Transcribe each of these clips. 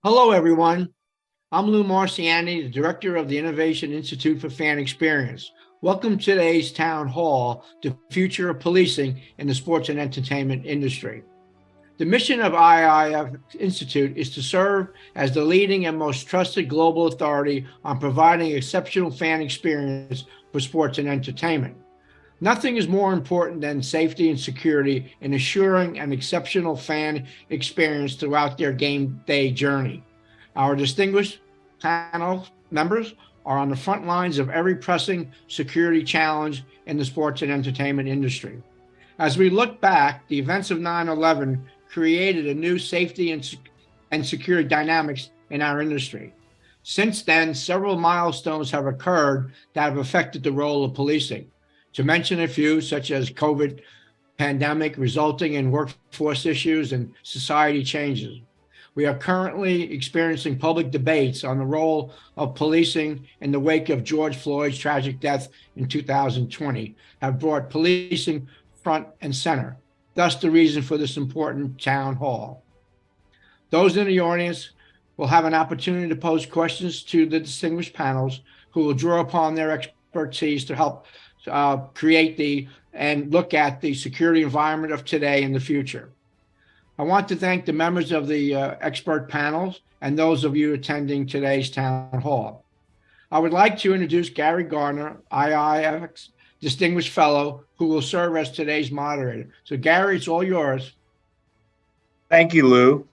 Hello, everyone. I'm Lou Marciani, the Director of the Innovation Institute for Fan Experience. Welcome to today's Town Hall, The Future of Policing in the Sports and Entertainment Industry. The mission of IIFX Institute is to serve as the leading and most trusted global authority on providing exceptional fan experience for sports and entertainment. Nothing is more important than safety and security in assuring an exceptional fan experience throughout their game day journey. Our distinguished panel members are on the front lines of every pressing security challenge in the sports and entertainment industry. As we look back, the events of 9/11 created a new safety and security dynamics in our industry. Since then, several milestones have occurred that have affected the role of policing. To mention a few, such as COVID pandemic resulting in workforce issues and society changes. We are currently experiencing public debates on the role of policing in the wake of George Floyd's tragic death in 2020, have brought policing front and center. Thus the reason for this important town hall. Those in the audience will have an opportunity to pose questions to the distinguished panels who will draw upon their expertise to help create and look at the security environment of today and the future. I want to thank the members of the expert panels and those of you attending today's town hall. I would like to introduce Gary Gardner, IIFX Distinguished Fellow, who will serve as today's moderator. So Gary, it's all yours. Thank you, Lou.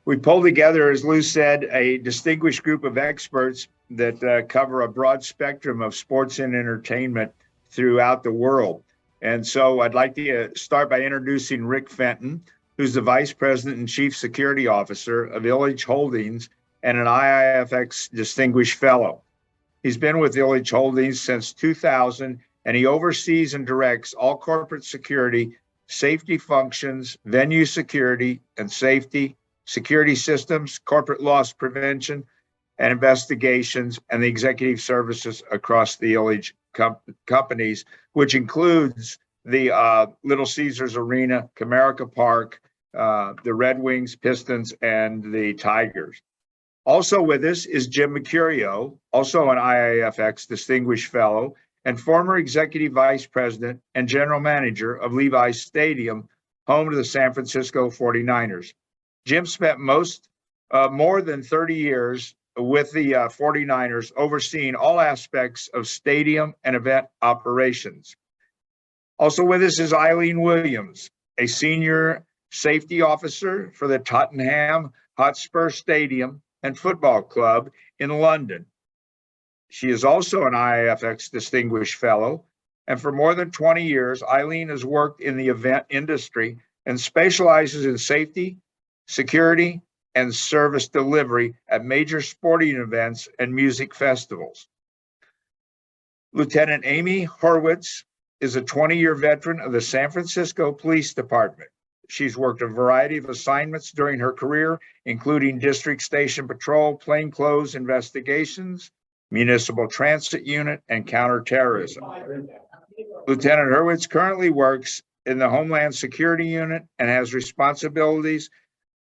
We pulled together, as Lou said, a distinguished group of experts that cover a broad spectrum of sports and entertainment throughout the world. And so I'd like to start by introducing Rick Fenton, who's the Vice President and Chief Security Officer of Ilitch Holdings and an IIFX Distinguished Fellow. He's been with Ilitch Holdings since 2000, and he oversees and directs all corporate security, safety functions, venue security and safety, security systems, corporate loss prevention, and investigations, and the executive services across the Ilitch companies, which includes the Little Caesars Arena, Comerica Park, the Red Wings, Pistons, and the Tigers. Also with us is Jim Mercurio, also an IIFX Distinguished Fellow and former Executive Vice President and General Manager of Levi's Stadium, home to the San Francisco 49ers. Jim spent more than 30 years with the 49ers, overseeing all aspects of stadium and event operations. Also with us is Eileen Williams, a senior safety officer for the Tottenham Hotspur Stadium and Football Club in London. She is also an IIFX Distinguished Fellow, and for more than 20 years, Eileen has worked in the event industry and specializes in safety, security, and service delivery at major sporting events and music festivals. Lieutenant Amy Horwitz is a 20-year veteran of the San Francisco Police Department. She's worked a variety of assignments during her career, including district station patrol, plainclothes investigations, municipal transit unit, and counterterrorism. Lieutenant Horwitz currently works in the Homeland Security Unit and has responsibilities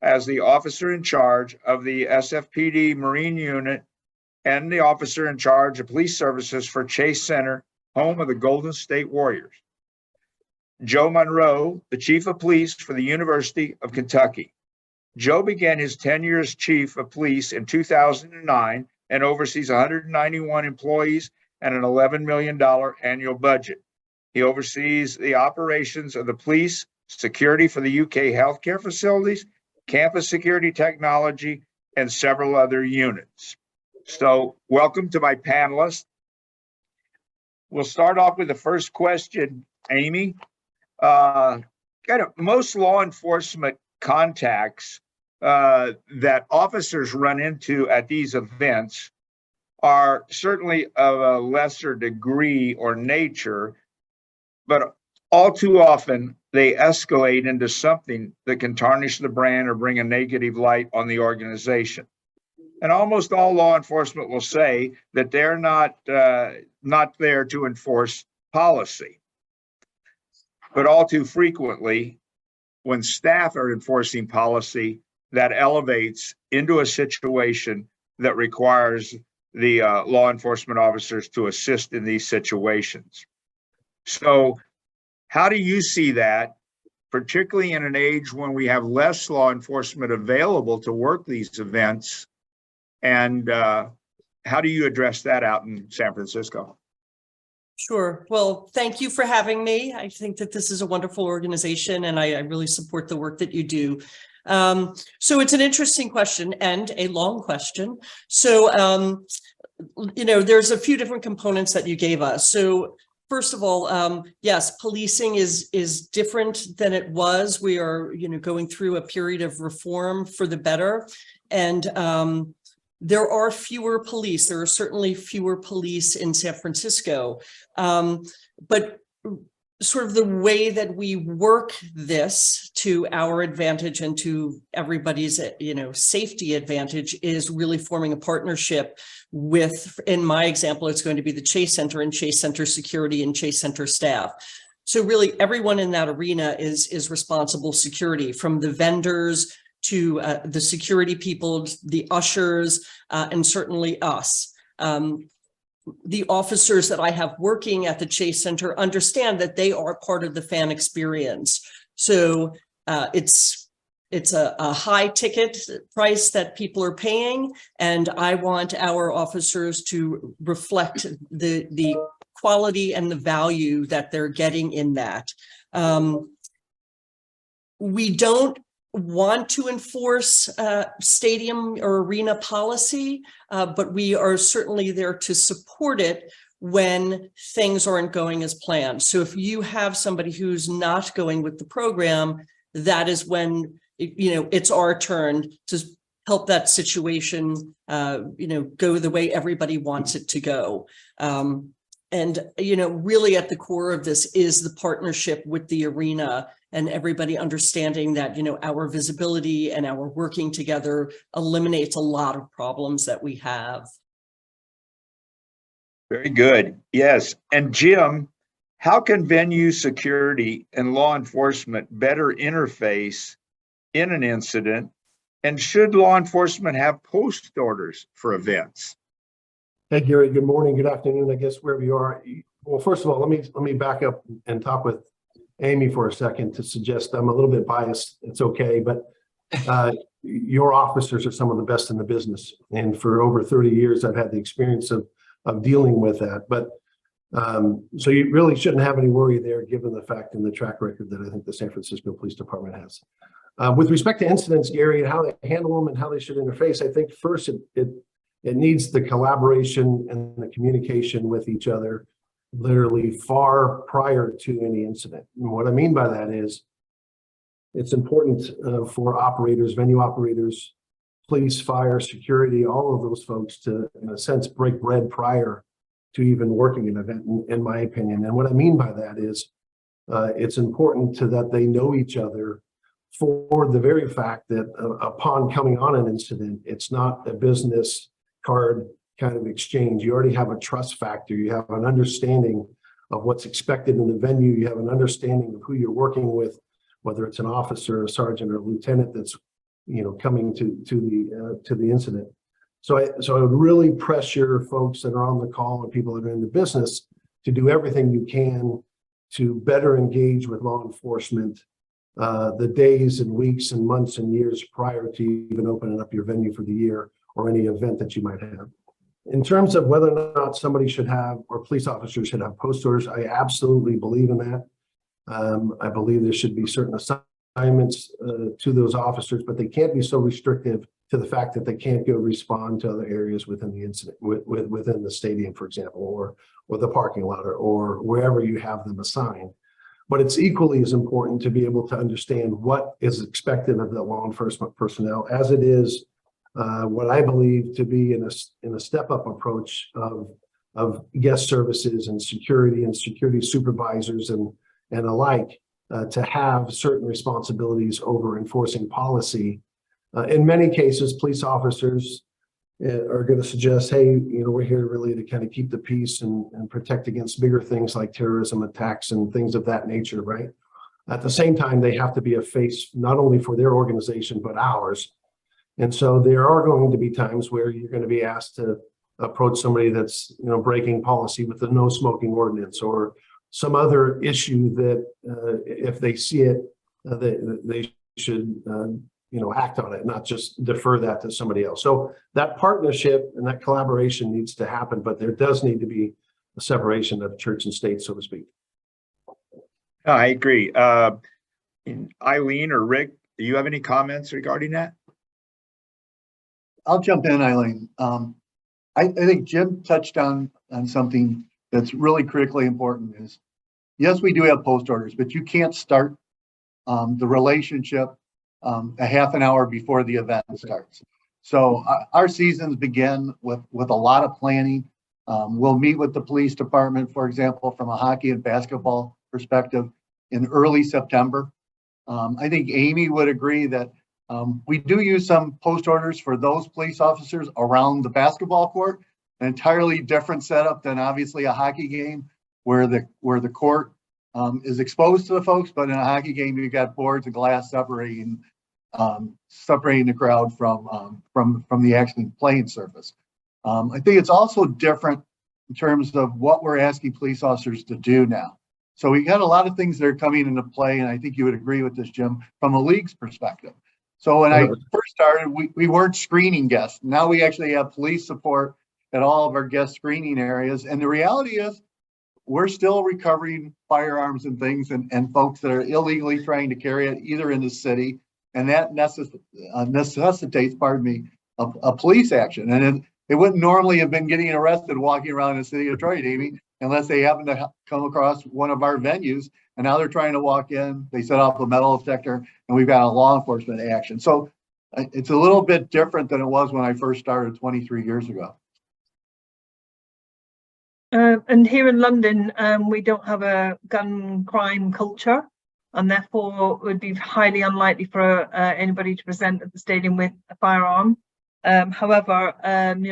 as the officer in charge of the SFPD Marine Unit and the officer in charge of police services for Chase Center, home of the Golden State Warriors. Joe Monroe, the Chief of Police for the University of Kentucky. Joe began his tenure as Chief of Police in 2009 and oversees 191 employees and an $11 million annual budget. He oversees the operations of the police, security for the UK healthcare facilities, campus security technology, and several other units. So welcome to my panelists. We'll start off with the first question, Amy. Most law enforcement contacts that officers run into at these events are certainly of a lesser degree or nature, but all too often they escalate into something that can tarnish the brand or bring a negative light on the organization. And almost all law enforcement will say that they're not there to enforce policy. But all too frequently, when staff are enforcing policy, that elevates into a situation that requires the law enforcement officers to assist in these situations. So how do you see that, particularly in an age when we have less law enforcement available to work these events? And how do you address that out in San Francisco? Sure. Well, thank you for having me. I think that this is a wonderful organization, and I really support the work that you do. So it's an interesting question and a long question. So, there's a few different components that you gave us. So first of all, yes, policing is different than it was. We are, going through a period of reform for the better. And there are fewer police. There are certainly fewer police in San Francisco. But sort of the way that we work this to our advantage and to everybody's, safety advantage is really forming a partnership with, in my example, it's going to be the Chase Center and Chase Center security and Chase Center staff. So really everyone in that arena is responsible security, from the vendors to the security people, the ushers, and certainly us. The officers that I have working at the Chase Center understand that they are part of the fan experience. So it's a high ticket price that people are paying, and I want our officers to reflect the quality and the value that they're getting in that. We don't want to enforce stadium or arena policy, but we are certainly there to support it when things aren't going as planned. So if you have somebody who's not going with the program, that is when, it's our turn to help that situation, go the way everybody wants it to go. And, really at the core of this is the partnership with the arena and everybody understanding that, our visibility and our working together eliminates a lot of problems that we have. Very good. Yes. And Jim, how can venue security and law enforcement better interface in an incident? And should law enforcement have post orders for events? Hey, Gary, good morning, good afternoon, I guess, wherever you are. Well, first of all, let me back up and talk with Amy for a second to suggest I'm a little bit biased. It's okay, but your officers are some of the best in the business. And for over 30 years, I've had the experience of dealing with that. But so you really shouldn't have any worry there, given the fact and the track record that I think the San Francisco Police Department has. With respect to incidents, Gary, and how they handle them and how they should interface, I think first it needs the collaboration and the communication with each other literally far prior to any incident. And what I mean by that is it's important for operators, venue operators, police, fire, security, all of those folks to, in a sense, break bread prior to even working an event, in my opinion. And what I mean by that is it's important that they know each other for the very fact that upon coming on an incident, it's not a business card kind of exchange. You already have a trust factor. You have an understanding of what's expected in the venue. You have an understanding of who you're working with, whether it's an officer, a sergeant, or a lieutenant that's coming to the incident. So I would really pressure folks that are on the call and people that are in the business to do everything you can to better engage with law enforcement the days and weeks and months and years prior to even opening up your venue for the year or any event that you might have. In terms of whether or not somebody should have, or police officers should have post orders, I absolutely believe in that. I believe there should be certain assignments to those officers, but they can't be so restrictive to the fact that they can't go respond to other areas within the incident, within the stadium, for example, or the parking lot, or wherever you have them assigned. But it's equally as important to be able to understand what is expected of the law enforcement personnel, as it is what I believe to be in a step-up approach of guest services and security supervisors and alike, to have certain responsibilities over enforcing policy. In many cases, police officers are going to suggest, hey, we're here really to kind of keep the peace and protect against bigger things like terrorism attacks and things of that nature, right? At the same time, they have to be a face not only for their organization, but ours, And so there are going to be times where you're going to be asked to approach somebody that's, breaking policy with the no smoking ordinance or some other issue that if they see it, they should, act on it, not just defer that to somebody else. So that partnership and that collaboration needs to happen, but there does need to be a separation of church and state, so to speak. I agree. Eileen or Rick, do you have any comments regarding that? I'll jump in, Eileen. I think Jim touched on something that's really critically important is, yes, we do have post orders, but you can't start the relationship a half an hour before the event starts. So our seasons begin with a lot of planning. We'll meet with the police department, for example, from a hockey and basketball perspective in early September. I think Amy would agree that we do use some post orders for those police officers around the basketball court, an entirely different setup than obviously a hockey game where the court is exposed to the folks, but in a hockey game, you've got boards of glass separating the crowd from the actual playing surface. I think it's also different in terms of what we're asking police officers to do now. So we got a lot of things that are coming into play, and I think you would agree with this, Jim, from a league's perspective. So when I first started, we weren't screening guests. Now we actually have police support at all of our guest screening areas. And the reality is we're still recovering firearms and things and folks that are illegally trying to carry it either in the city. And that necessitates, a police action. And it wouldn't normally have been getting arrested walking around the city of Detroit, Amy, unless they happen to come across one of our venues. And now they're trying to walk in, they set off a metal detector, and we've got a law enforcement action. So it's a little bit different than it was when I first started 23 years ago. And here in London, we don't have a gun crime culture, and therefore it would be highly unlikely for anybody to present at the stadium with a firearm. However,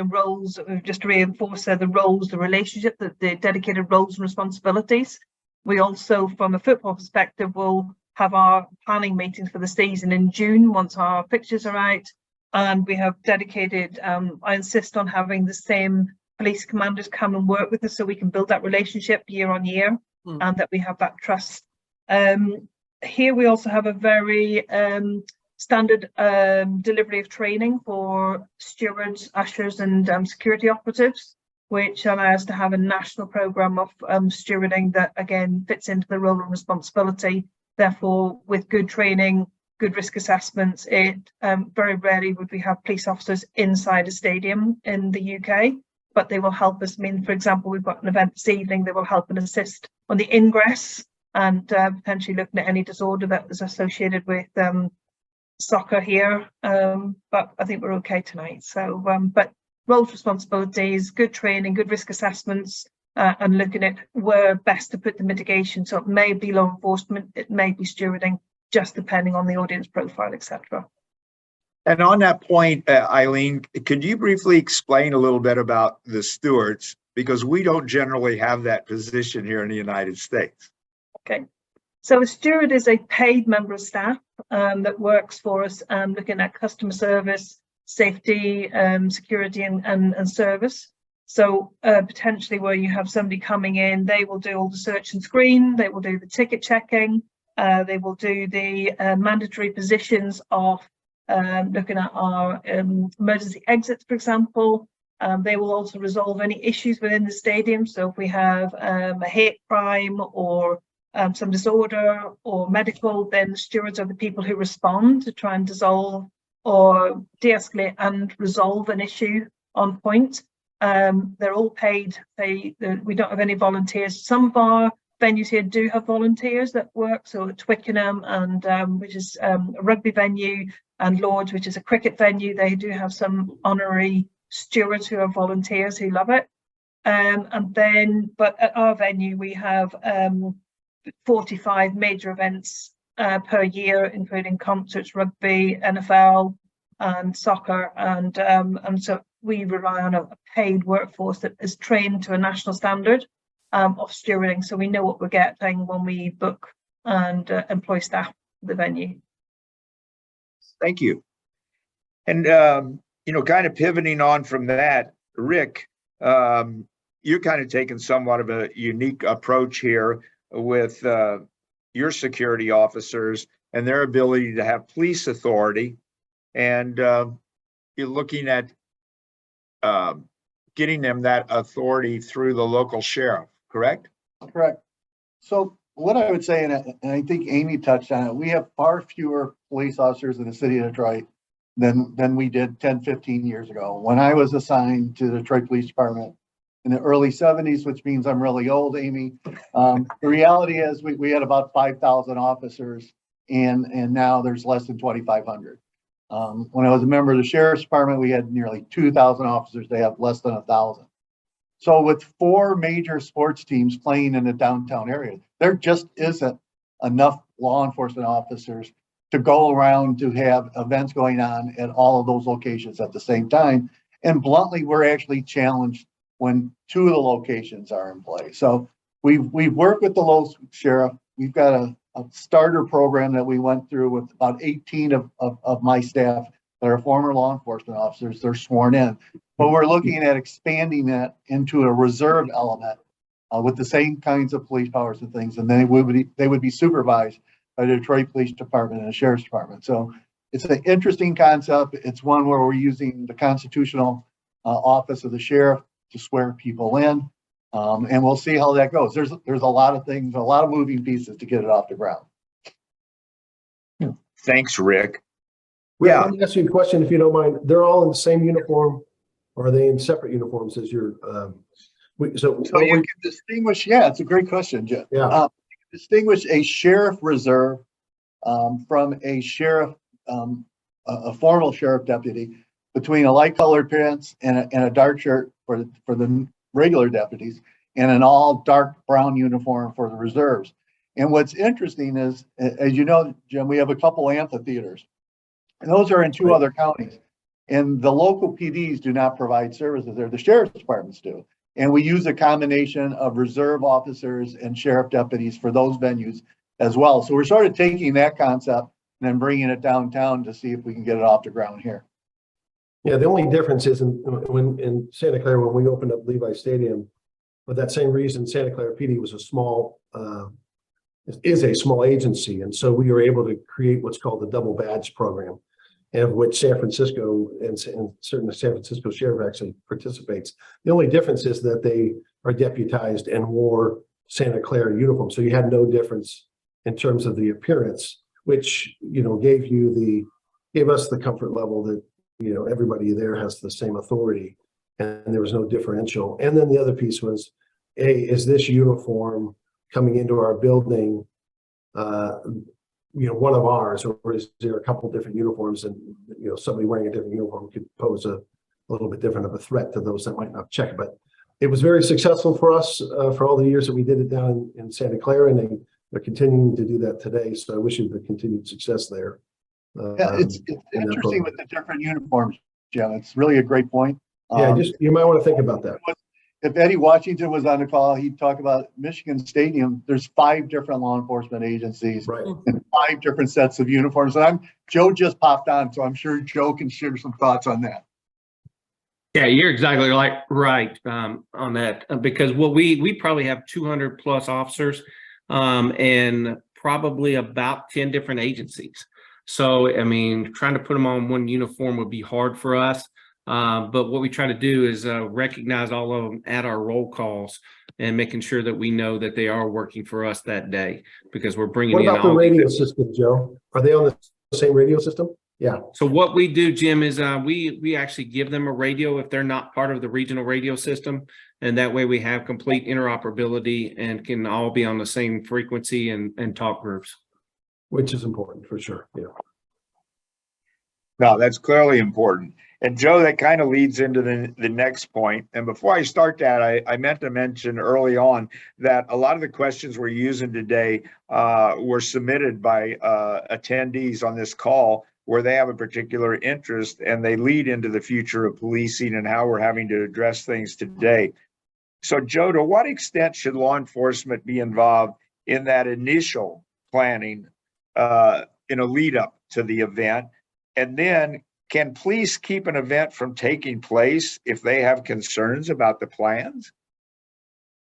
roles, we've just reinforced the roles, the relationship, the dedicated roles and responsibilities. We also, from a football perspective, will have our planning meetings for the season in June once our fixtures are out. And we have dedicated, I insist on having the same police commanders come and work with us so we can build that relationship year on year and that we have that trust. Here we also have a very standard delivery of training for stewards, ushers and security operatives, which allows us to have a national programme of stewarding that again fits into the role and responsibility. Therefore, with good training, good risk assessments, it very rarely would we have police officers inside a stadium in the UK, but they will help us. I mean, for example, we've got an event this evening, they will help and assist on the ingress and potentially looking at any disorder that is associated with soccer here. But I think we're okay tonight. So, but roles, responsibilities, good training, good risk assessments, and looking at where best to put the mitigation. So it may be law enforcement, it may be stewarding, just depending on the audience profile, etc. And on that point, Eileen, could you briefly explain a little bit about the stewards? Because we don't generally have that position here in the United States. Okay. So a steward is a paid member of staff that works for us looking at customer service, safety, security and service. So potentially where you have somebody coming in, they will do all the search and screen, they will do the ticket checking, they will do the mandatory positions of looking at our emergency exits, for example. They will also resolve any issues within the stadium. So if we have a hate crime or some disorder or medical, then the stewards are the people who respond to try and dissolve or de-escalate and resolve an issue on point. They're all paid. We don't have any volunteers. Some of our venues here do have volunteers that work. So at Twickenham, and which is a rugby venue, and Lords, which is a cricket venue, they do have some honorary stewards who are volunteers who love it. But at our venue, we have 45 major events per year, including concerts, rugby, NFL, and soccer, and so we rely on a paid workforce that is trained to a national standard of stewarding, so we know what we're getting when we book and employ staff for the venue. Thank you. And, kind of pivoting on from that, Rick, you're kind of taking somewhat of a unique approach here with your security officers and their ability to have police authority. And you're looking at getting them that authority through the local sheriff, correct? Correct. So what I would say, and I think Amy touched on it, we have far fewer police officers in the city of Detroit than we did 10, 15 years ago. When I was assigned to the Detroit Police Department in the early 70s, which means I'm really old, Amy. The reality is we had about 5,000 officers, and now there's less than 2,500. When I was a member of the Sheriff's Department, we had nearly 2,000 officers. They have less than 1,000. So with 4 major sports teams playing in the downtown area, there just isn't enough law enforcement officers to go around to have events going on at all of those locations at the same time. And bluntly, we're actually challenged when 2 of the locations are in play. So we've worked with the local sheriff. We've got a starter program that we went through with about 18 of my staff that are former law enforcement officers. They're sworn in, but we're looking at expanding that into a reserve element with the same kinds of police powers and things. And then they would be supervised by the Detroit Police Department and the Sheriff's Department. So it's an interesting concept. It's one where we're using the constitutional office of the sheriff to swear people in. And we'll see how that goes. There's a lot of things, a lot of moving pieces to get it off the ground. Thanks, Rick. Rick, Yeah. let me ask you a question, if you don't mind. They're all in the same uniform, or are they in separate uniforms as your? So you can distinguish. Yeah, it's a great question, Jeff. Yeah. Distinguish a sheriff reserve from a sheriff, a formal sheriff deputy, between a light colored pants and a dark shirt for the regular deputies, and an all dark brown uniform for the reserves. And what's interesting is, as you know, Jim, we have a couple amphitheaters, and those are in 2 other counties. And the local PDs do not provide services there. The sheriff's departments do. And we use a combination of reserve officers and sheriff deputies for those venues as well. So we're sort of taking that concept and then bringing it downtown to see if we can get it off the ground here. Yeah, the only difference is in Santa Clara, when we opened up Levi Stadium, for that same reason, Santa Clara PD was a small agency. And so we were able to create what's called the double badge program, of which San Francisco and certainly San Francisco Sheriff actually participates. The only difference is that they are deputized and wore Santa Clara uniform. So you had no difference in terms of the appearance, which, gave us the comfort level that, everybody there has the same authority and there was no differential. And then the other piece was, is this uniform coming into our building, one of ours, or is there a couple different uniforms, and somebody wearing a different uniform could pose a little bit different of a threat to those that might not check. But it was very successful for us for all the years that we did it down in Santa Clara, and they're continuing to do that today. So I wish you the continued success there. Yeah, it's interesting with the different uniforms, Jim. It's really a great point. Yeah, you might want to think about that. If Eddie Washington was on the call, he'd talk about Michigan Stadium. There's 5 different law enforcement agencies, Right, and 5 different sets of uniforms. And Joe just popped on, so I'm sure Joe can share some thoughts on that. Yeah, you're exactly right on that, because what we probably have 200 plus officers and probably about 10 different agencies. So, I mean, trying to put them on one uniform would be hard for us. But what we try to do is recognize all of them at our roll calls and making sure that we know that they are working for us that day, because we're bringing in. What about the radio system, Joe? Are they on the same radio system? Yeah. So what we do, Jim, is we actually give them a radio if they're not part of the regional radio system. And that way we have complete interoperability and can all be on the same frequency and talk groups. Which is important for sure. Yeah. No, that's clearly important. And Joe, that kind of leads into the next point. And before I start that, I meant to mention early on that a lot of the questions we're using today were submitted by attendees on this call, where they have a particular interest and they lead into the future of policing and how we're having to address things today. So Joe, to what extent should law enforcement be involved in that initial planning in a lead up to the event? And then can police keep an event from taking place if they have concerns about the plans?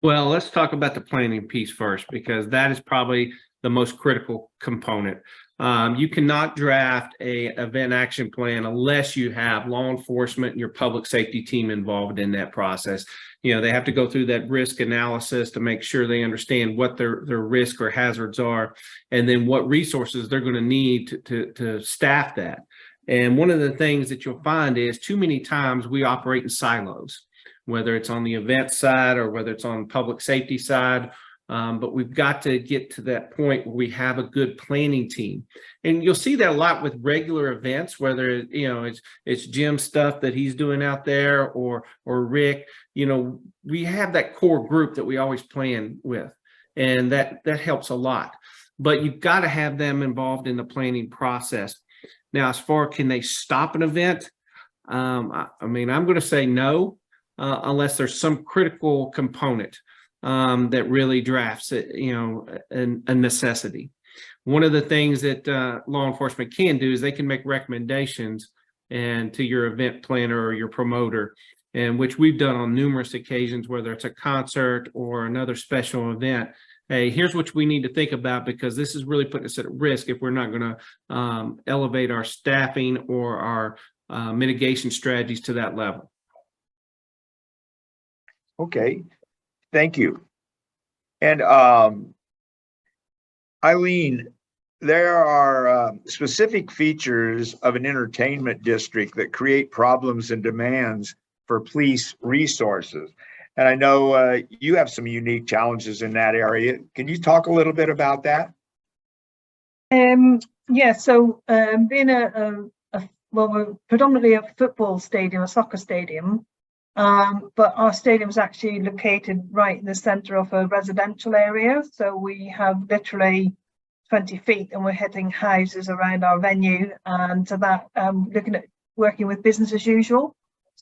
Well, let's talk about the planning piece first, because that is probably the most critical component. You cannot draft a event action plan unless you have law enforcement and your public safety team involved in that process. You know, they have to go through that risk analysis to make sure they understand what their risk or hazards are, and then what resources they're going to need to staff that. And one of the things that you'll find is too many times we operate in silos, whether it's on the event side or whether it's on public safety side. But we've got to get to that point where we have a good planning team. And you'll see that a lot with regular events, whether it's Jim's stuff that he's doing out there or Rick. We have that core group that we always plan with, and that helps a lot. But you've got to have them involved in the planning process. Now, as far as can they stop an event? I'm going to say no, unless there's some critical component that really drafts it, a necessity. One of the things that law enforcement can do is they can make recommendations to your event planner or your promoter, and which we've done on numerous occasions, whether it's a concert or another special event. Hey, here's what we need to think about, because this is really putting us at risk if we're not going to elevate our staffing or our mitigation strategies to that level. Okay, thank you. And Eileen, there are specific features of an entertainment district that create problems and demands for police resources. And I know you have some unique challenges in that area. Can you talk a little bit about that? Yeah, so being we're predominantly a football stadium, a soccer stadium, but our stadium is actually located right in the center of a residential area. So we have literally 20 feet and we're hitting houses around our venue. And to that, looking at working with business as usual.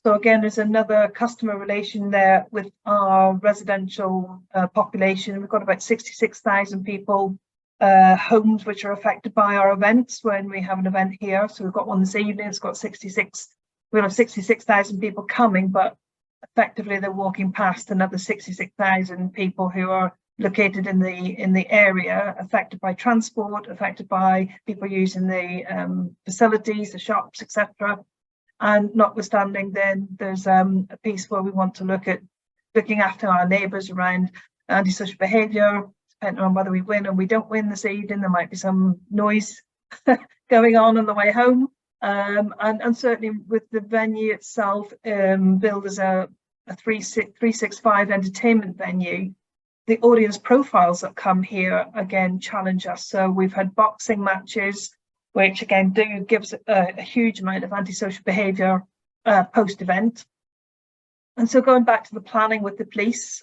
So again, there's another customer relation there with our residential population. We've got about 66,000 people, homes which are affected by our events when we have an event here. So we've got one this evening, it's got 66. We'll have 66,000 people coming, but effectively they're walking past another 66,000 people who are located in the area, affected by transport, affected by people using the facilities, the shops, etc. And notwithstanding, then there's a piece where we want to look at looking after our neighbours around antisocial behaviour. Depending on whether we win or we don't win this evening, there might be some noise going on the way home. And certainly with the venue itself, billed as a 365 entertainment venue, the audience profiles that come here again challenge us. So we've had boxing matches, which again gives a huge amount of antisocial behaviour post-event. And so going back to the planning with the police,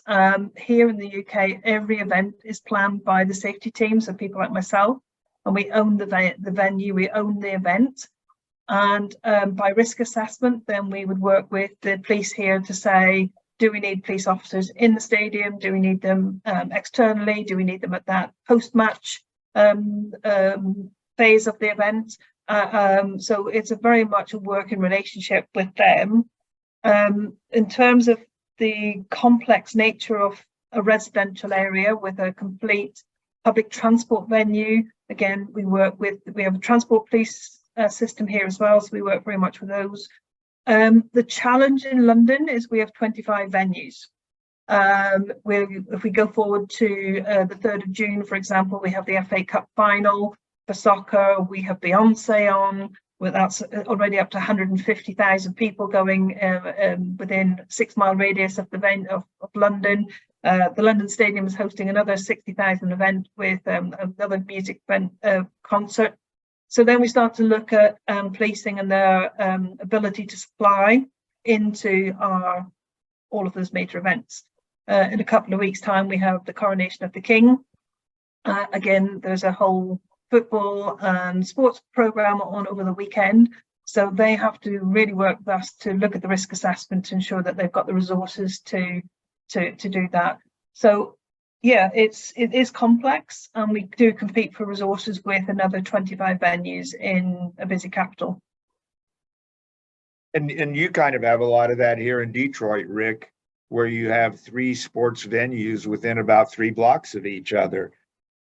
here in the UK, every event is planned by the safety teams, so people like myself, and we own the venue, we own the event. And by risk assessment, then we would work with the police here to say, do we need police officers in the stadium? Do we need them externally? Do we need them at that post-match phase of the event? So it's very much a working relationship with them. In terms of the complex nature of a residential area with a complete public transport venue, again, we have a transport police system here as well, so we work very much with those. The challenge in London is we have 25 venues. If we go forward to the 3rd of June, for example, we have the FA Cup final for soccer. We have Beyonce on, that's already up to 150,000 people going within 6-mile radius of the event of London. The London Stadium is hosting another 60,000 event with another music event concert. So then we start to look at policing and their ability to supply into all of those major events. In a couple of weeks' time, we have the coronation of the King. Again, there's a whole football and sports program on over the weekend. So they have to really work with us to look at the risk assessment to ensure that they've got the resources to do that. So yeah, it is complex, and we do compete for resources with another 25 venues in a busy capital. And you kind of have a lot of that here in Detroit, Rick, where you have 3 sports venues within about 3 blocks of each other,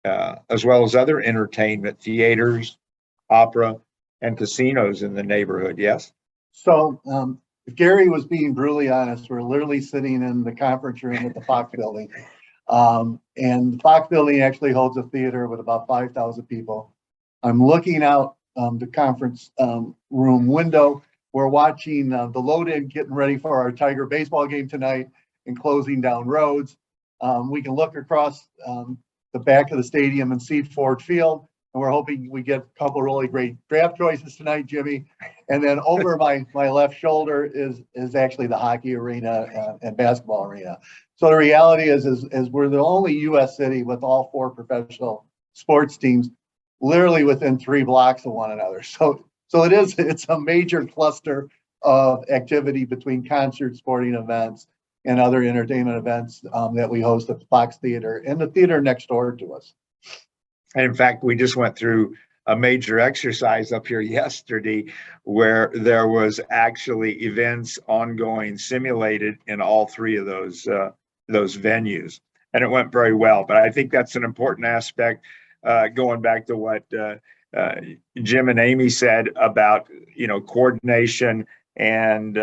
as well as other entertainment, theaters, opera, and casinos in the neighborhood. Yes. So if Gary was being brutally honest, we're literally sitting in the conference room at the Fox building. And the Fox building actually holds a theater with about 5,000 people. I'm looking out the conference room window. We're watching the load-in, getting ready for our Tiger baseball game tonight and closing down roads. We can look across the back of the stadium and see Ford Field. And we're hoping we get a couple of really great draft choices tonight, Jimmy. And then over my left shoulder is actually the hockey arena and basketball arena. So the reality is we're the only U.S. city with all 4 professional sports teams literally within 3 blocks of one another. So it's a major cluster of activity between concerts, sporting events, and other entertainment events that we host at the Fox Theater and the theater next door to us. And in fact, we just went through a major exercise up here yesterday where there was actually events ongoing simulated in all 3 of those venues, and it went very well. But I think that's an important aspect, going back to what Jim and Amy said about, coordination and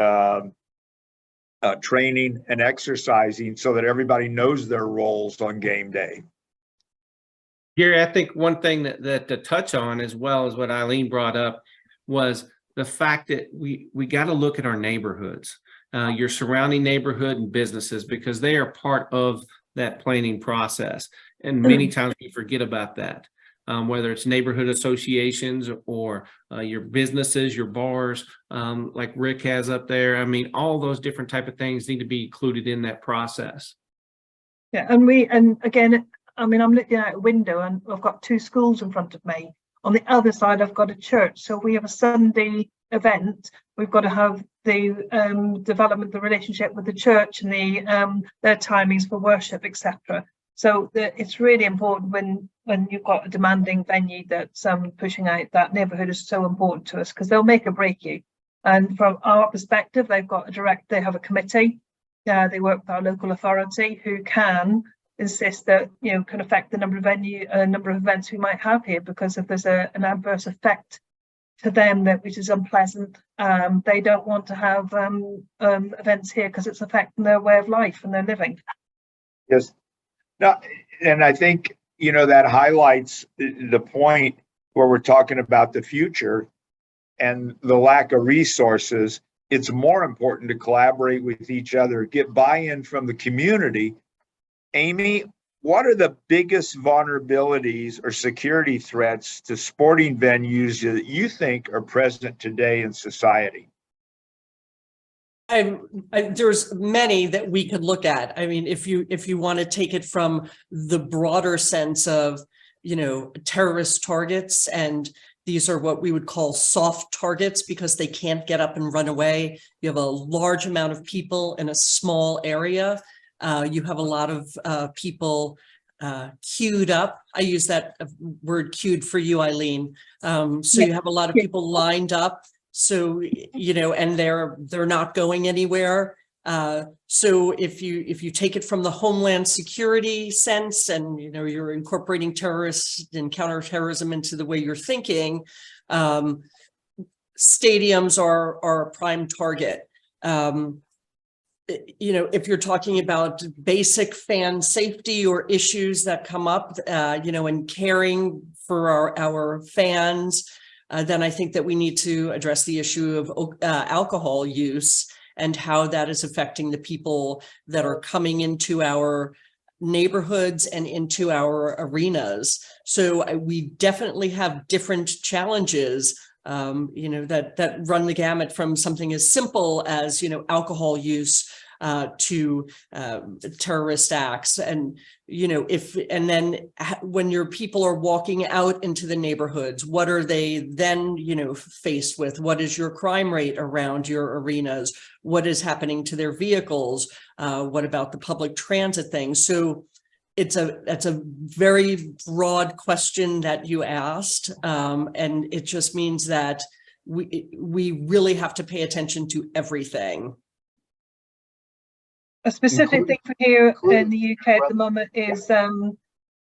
training and exercising so that everybody knows their roles on game day. Gary, I think one thing that to touch on, as well as what Eileen brought up, was the fact that we got to look at our neighborhoods, your surrounding neighborhood and businesses, because they are part of that planning process. And many times we forget about that, whether it's neighborhood associations or your businesses, your bars, like Rick has up there. I mean, all those different type of things need to be included in that process. Yeah, and again, I mean, I'm looking out a window and I've got 2 schools in front of me. On the other side, I've got a church. So we have a Sunday event. We've got to have the development, the relationship with the church and their timings for worship, etc. So it's really important when you've got a demanding venue that's pushing out. That neighborhood is so important to us because they'll make or break you. And from our perspective, they have a committee. They work with our local authority who can insist that can affect the number of events we might have here, because if there's an adverse effect to them which is unpleasant, they don't want to have events here because it's affecting their way of life and their living. Yes. Now, and I think that highlights the point where we're talking about the future and the lack of resources. It's more important to collaborate with each other, get buy-in from the community. Amy, what are the biggest vulnerabilities or security threats to sporting venues that you think are present today in society? There's many that we could look at. I mean, if you want to take it from the broader sense of, terrorist targets, and these are what we would call soft targets because they can't get up and run away. You have a large amount of people in a small area. You have a lot of people queued up. I use that word queued for you, Eileen. So you have a lot of people lined up. So, and they're not going anywhere. So if you take it from the homeland security sense and, you're incorporating terrorists and counterterrorism into the way you're thinking, stadiums are a prime target. If you're talking about basic fan safety or issues that come up, and caring for our fans, then I think that we need to address the issue of alcohol use and how that is affecting the people that are coming into our neighborhoods and into our arenas. So we definitely have different challenges, that run the gamut from something as simple as, alcohol use to terrorist acts. And, then when your people are walking out into the neighborhoods, what are they then, faced with? What is your crime rate around your arenas? What is happening to their vehicles? What about the public transit thing? So that's a very broad question that you asked. And it just means that, we really have to pay attention to everything. A specific thing for here in the UK at the moment is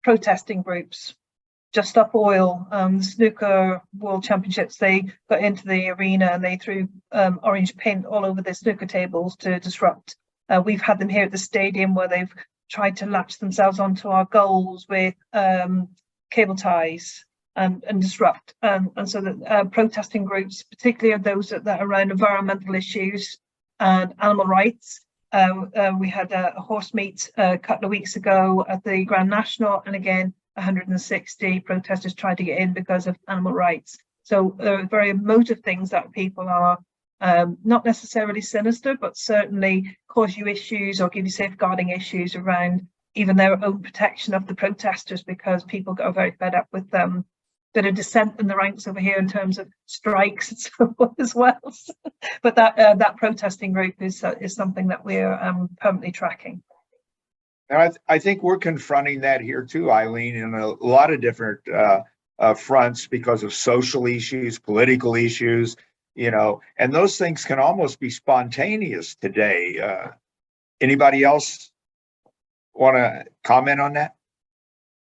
protesting groups. Just Stop Oil, the snooker world championships, they got into the arena and they threw orange paint all over the snooker tables to disrupt. We've had them here at the stadium where they've tried to latch themselves onto our goals with cable ties and disrupt. And so that protesting groups, particularly those that are around environmental issues and animal rights. We had a horse meet a couple of weeks ago at the Grand National, and again, 160 protesters tried to get in because of animal rights. So there are very emotive things that people are not necessarily sinister, but certainly cause you issues or give you safeguarding issues around even their own protection of the protesters, because people are very fed up with bit of dissent in the ranks over here in terms of strikes and so forth as well. But that protesting group is something that we're permanently tracking. And I think we're confronting that here too, Eileen, in a lot of different fronts because of social issues, political issues, and those things can almost be spontaneous today. Anybody else want to comment on that?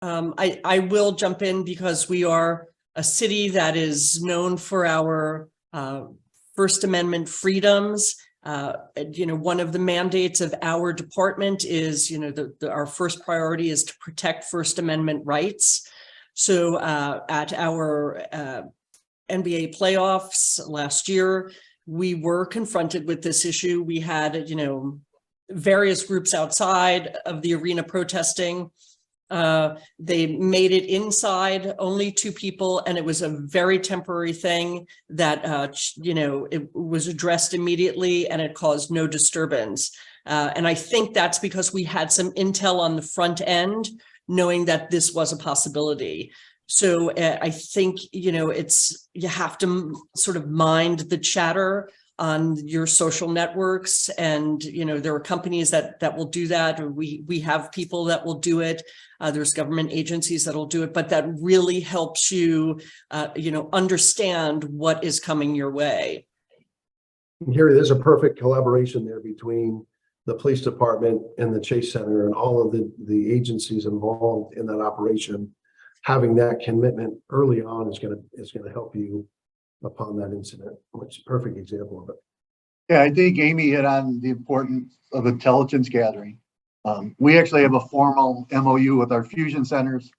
I will jump in because we are a city that is known for our First Amendment freedoms. One of the mandates of our department is, our first priority is to protect First Amendment rights. So at our NBA playoffs last year, we were confronted with this issue. We had, various groups outside of the arena protesting. They made it inside, only 2 people, and it was a very temporary thing that, it was addressed immediately and it caused no disturbance. And I think that's because we had some intel on the front end, knowing that this was a possibility. So I think, you have to sort of mind the chatter on your social networks, and there are companies that will do that, or we have people that will do it. There's government agencies that will do it, but that really helps you understand what is coming your way. Gary, there's a perfect collaboration there between the police department and the Chase Center and all of the agencies involved in that operation. Having that commitment early on is going to help you upon that incident, which is a perfect example of it. Yeah, I think Amy hit on the importance of intelligence gathering. We actually have a formal MOU with our fusion centers,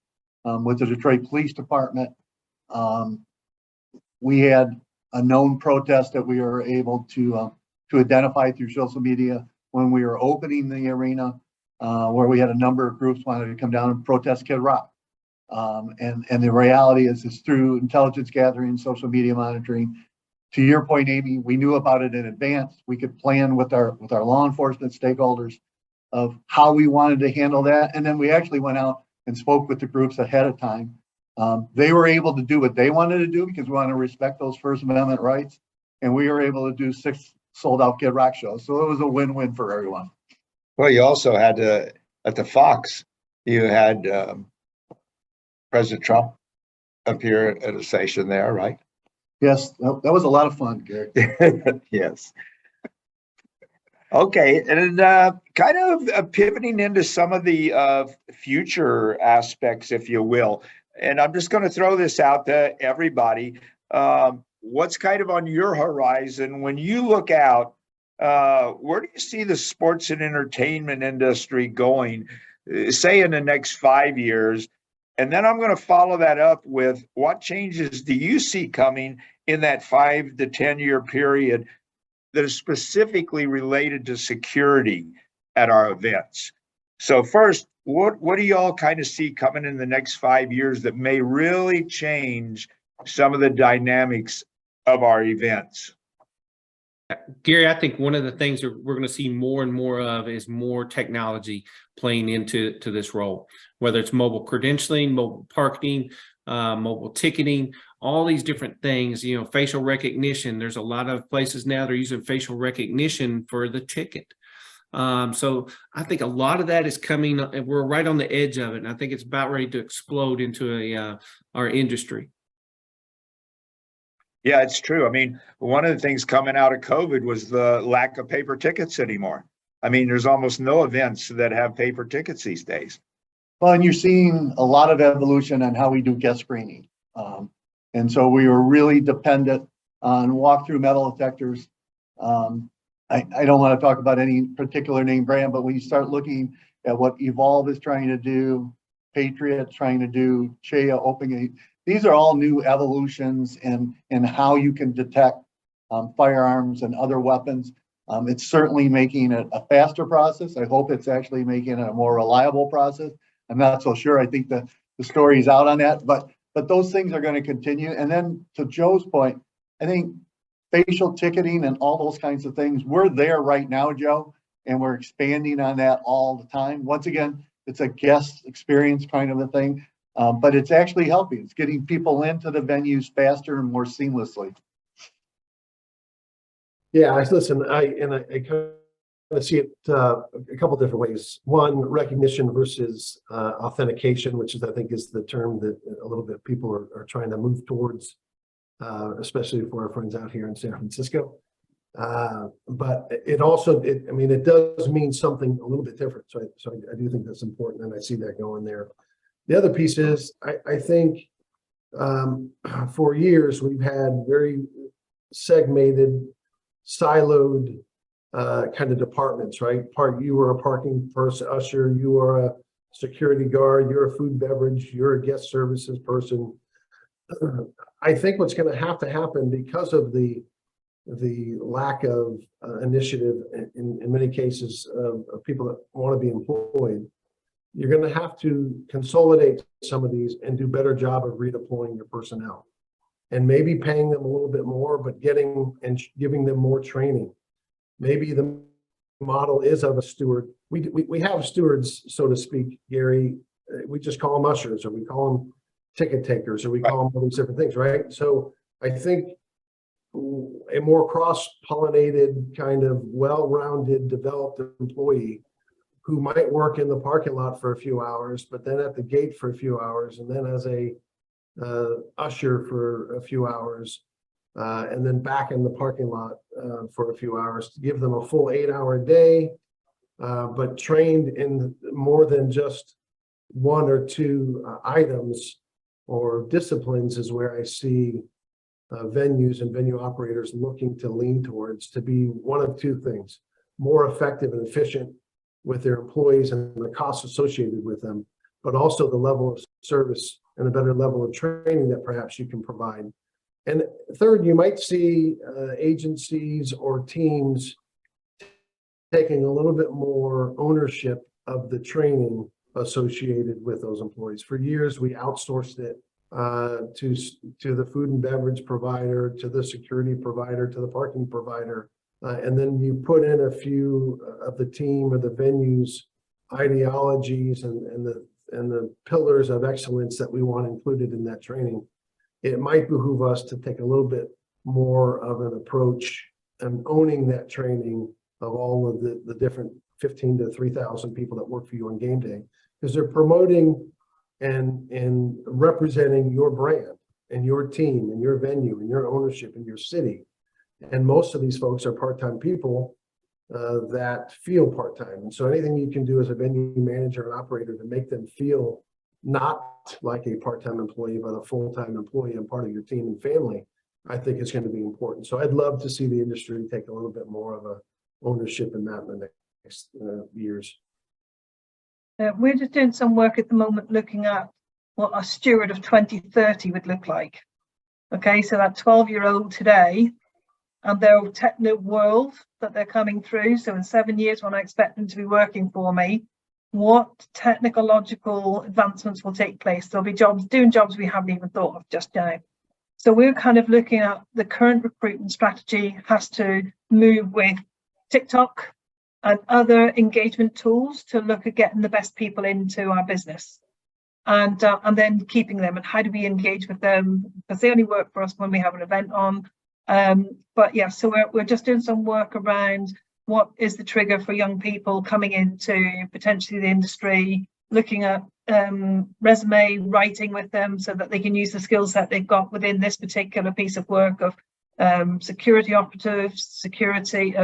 with the Detroit Police Department. We had a known protest that we were able to identify through social media when we were opening the arena, where we had a number of groups wanted to come down and protest Kid Rock. And the reality is through intelligence gathering, social media monitoring. To your point, Amy, we knew about it in advance. We could plan with our law enforcement stakeholders of how we wanted to handle that. And then we actually went out and spoke with the groups ahead of time. They were able to do what they wanted to do because we want to respect those First Amendment rights. And we were able to do 6 sold out Kid Rock shows. So it was a win-win for everyone. Well, you also had at the Fox, you had President Trump appear at a station there, right? Yes, that was a lot of fun, Gary. Yes. Okay, and kind of pivoting into some of the future aspects, if you will. And I'm just going to throw this out to everybody. What's kind of on your horizon when you look out? Where do you see the sports and entertainment industry going, say in the next 5 years? And then I'm going to follow that up with what changes do you see coming in that 5 to 10 year period that is specifically related to security at our events? So first, what do you all kind of see coming in the next 5 years that may really change some of the dynamics of our events? Gary, I think one of the things that we're going to see more and more of is more technology playing into this role, whether it's mobile credentialing, mobile parking, mobile ticketing, all these different things, facial recognition. There's a lot of places now they're using facial recognition for the ticket. So I think a lot of that is coming, and we're right on the edge of it. And I think it's about ready to explode into our industry. Yeah, it's true. I mean, one of the things coming out of COVID was the lack of paper tickets anymore. I mean, there's almost no events that have paper tickets these days. Well, and you're seeing a lot of evolution on how we do guest screening. And so we were really dependent on walk-through metal detectors. I don't want to talk about any particular name brand, but when you start looking at what Evolve is trying to do, Patriot trying to do, Chea opening, these are all new evolutions in how you can detect firearms and other weapons. It's certainly making it a faster process. I hope it's actually making it a more reliable process. I'm not so sure. I think the story's out on that, but those things are going to continue. And then to Joe's point, I think facial ticketing and all those kinds of things, we're there right now, Joe, and we're expanding on that all the time. Once again, it's a guest experience kind of a thing, but it's actually helping. It's getting people into the venues faster and more seamlessly. Yeah, listen, I kind of see it a couple different ways. One, recognition versus authentication, which is, I think, is the term that a little bit people are trying to move towards, especially for our friends out here in San Francisco. But it also, I mean, it does mean something a little bit different. So I do think that's important, and I see that going there. The other piece is, I think for years we've had very segmented, siloed kind of departments, right? You are a parking person, usher, you are a security guard, you're a food beverage, you're a guest services person. I think what's going to happen because of the lack of initiative in many cases of people that want to be employed, you're going to have to consolidate some of these and do a better job of redeploying your personnel, and maybe paying them a little bit more, but giving them more training. Maybe the model is of a steward. We have stewards, so to speak, Gary. We just call them ushers, or we call them ticket takers, or we call them all these different things, right? So I think a more cross-pollinated, kind of well-rounded, developed employee who might work in the parking lot for a few hours, but then at the gate for a few hours, and then as a usher for a few hours, and then back in the parking lot for a few hours, to give them a full 8-hour day, but trained in more than just one or two items or disciplines is where I see venues and venue operators looking to lean towards, to be one of two things: more effective and efficient with their employees and the costs associated with them, but also the level of service and a better level of training that perhaps you can provide. And third, you might see agencies or teams taking a little bit more ownership of the training associated with those employees. For years, we outsourced it to the food and beverage provider, to the security provider, to the parking provider. And then you put in a few of the team or the venue's ideologies and the pillars of excellence that we want included in that training. It might behoove us to take a little bit more of an approach and owning that training of all of the different 15 to 3,000 people that work for you on game day, because they're promoting and representing your brand and your team and your venue and your ownership in your city. And most of these folks are part-time people that feel part-time. And so anything you can do as a venue manager and operator to make them feel not like a part-time employee, but a full-time employee and part of your team and family, I think is going to be important. So I'd love to see the industry take a little bit more of a ownership in that in the next years. We're just doing some work at the moment looking at what a steward of 2030 would look like. Okay, so that 12-year-old today and their techno world that they're coming through. So in 7 years, when I expect them to be working for me, what technological advancements will take place? There'll be doing jobs we haven't even thought of just now. So we're kind of looking at the current recruitment strategy has to move with TikTok and other engagement tools to look at getting the best people into our business, and then keeping them. And how do we engage with them? Because they only work for us when we have an event on. But yeah, so we're just doing some work around what is the trigger for young people coming into potentially the industry, looking at resume writing with them so that they can use the skill set they've got within this particular piece of work of security operatives,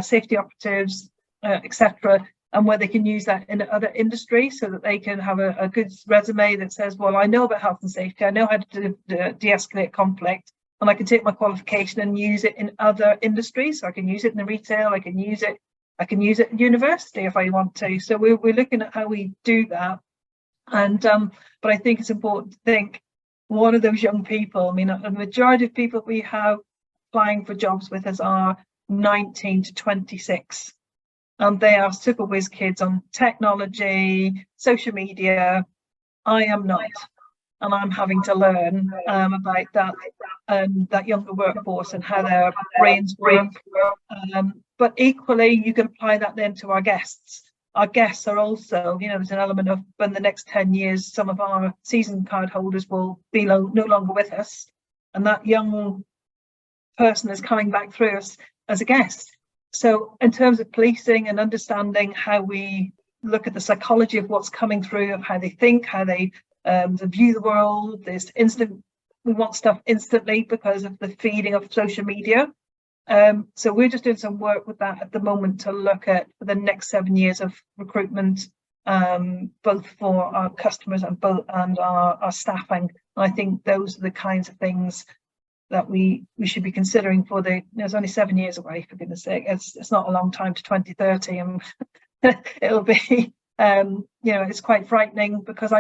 safety operatives, etc., and where they can use that in other industries so that they can have a good resume that says, well, I know about health and safety, I know how to de-escalate conflict, and I can take my qualification and use it in other industries. So I can use it in the retail, I can use it at university if I want to. So we're looking at how we do that. And but I think it's important to think, what are those young people? I mean, the majority of people we have applying for jobs with us are 19 to 26. And they are super whiz kids on technology, social media. I am not. And I'm having to learn about that younger workforce and how their brains work. But equally, you can apply that then to our guests. Our guests are also, there's an element of, in the next 10 years, some of our season card holders will be no longer with us. And that young person is coming back through us as a guest. So in terms of policing and understanding how we look at the psychology of what's coming through, of how they think, how they view the world, we want stuff instantly because of the feeding of social media. So we're just doing some work with that at the moment to look at the next 7 years of recruitment, both for our customers and our staffing. And I think those are the kinds of things that we should be considering for it's only 7 years away, for goodness sake. It's not a long time to 2030, and it'll be it's quite frightening because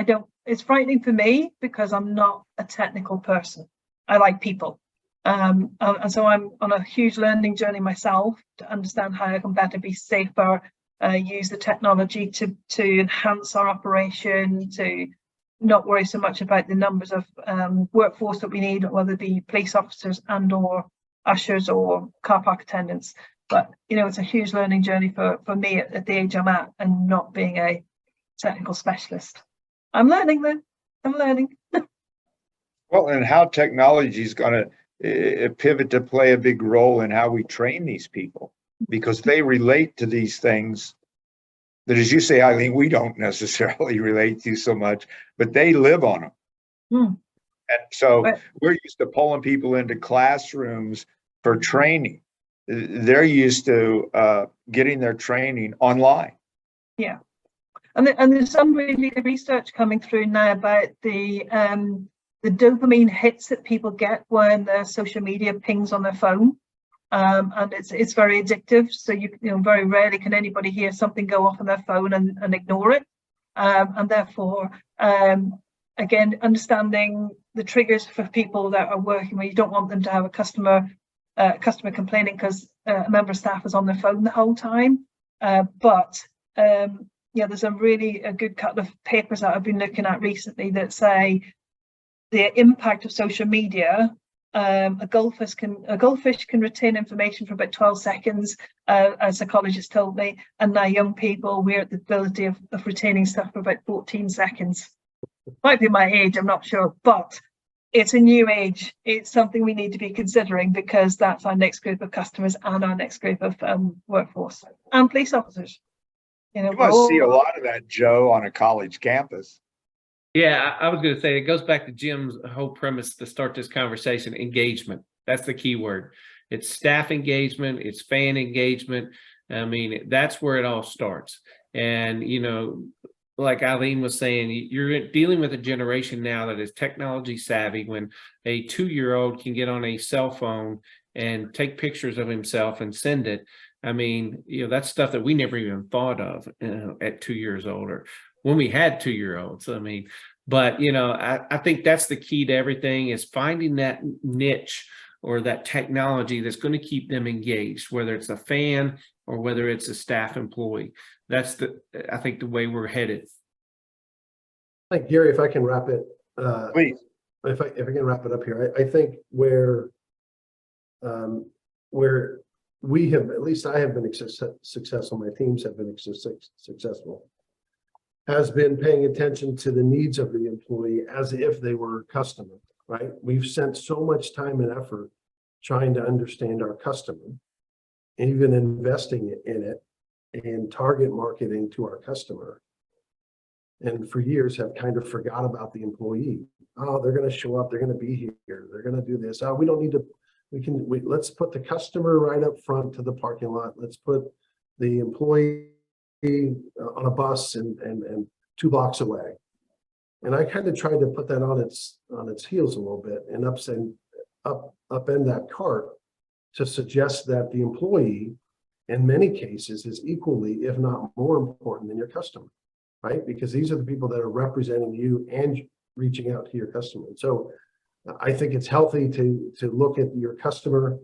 it's frightening for me because I'm not a technical person. I like people. And so I'm on a huge learning journey myself to understand how I can better be safer, use the technology to enhance our operation, to not worry so much about the numbers of workforce that we need, whether it be police officers and or ushers or car park attendants. But it's a huge learning journey for me at the age I'm at, and not being a technical specialist. I'm learning though. I'm learning. Well, and how technology is going to pivot to play a big role in how we train these people, because they relate to these things that, as you say, Eileen, we don't necessarily relate to so much, but they live on them. And so we're used to pulling people into classrooms for training. They're used to getting their training online. Yeah. And there's some really good research coming through now about the dopamine hits that people get when their social media pings on their phone. And it's very addictive. So you very rarely can anybody hear something go off on their phone and ignore it. And therefore, again, understanding the triggers for people that are working where you don't want them to have a customer complaining because a member of staff is on their phone the whole time. But there's a really good couple of papers that I've been looking at recently that say the impact of social media. A goldfish can retain information for about 12 seconds, a psychologist told me, and now young people, we're at the ability of retaining stuff for about 14 seconds. Might be my age, I'm not sure, but it's a new age. It's something we need to be considering because that's our next group of customers and our next group of workforce and police officers. You must see a lot of that, Joe, on a college campus. Yeah, I was going to say, it goes back to Jim's whole premise to start this conversation: engagement. That's the key word. It's staff engagement, it's fan engagement. I mean, that's where it all starts. And, like Eileen was saying, you're dealing with a generation now that is technology savvy. When a 2-year-old can get on a cell phone and take pictures of himself and send it, I mean, that's stuff that we never even thought of at 2 years old, or when we had 2-year-olds. I mean, but I think that's the key to everything, is finding that niche or that technology that's going to keep them engaged, whether it's a fan or whether it's a staff employee. That's I think the way we're headed. Like Gary, if I can wrap it, Please. If I can wrap it up here, I think where we have, at least I have been successful, my teams have been successful, has been paying attention to the needs of the employee as if they were a customer, right? We've spent so much time and effort trying to understand our customer, and even investing in it and target marketing to our customer. and for years have kind of forgot about the employee. Oh, they're going to show up. They're going to be here. They're going to do this. Oh, we don't need to. Let's put the customer right up front to the parking lot. Let's put the employee on a bus and 2 blocks away. And I kind of tried to put that on its heels a little bit and upend that cart to suggest that the employee, in many cases, is equally, if not more important than your customer, right? Because these are the people that are representing you and reaching out to your customer. So I think it's healthy to look at your customer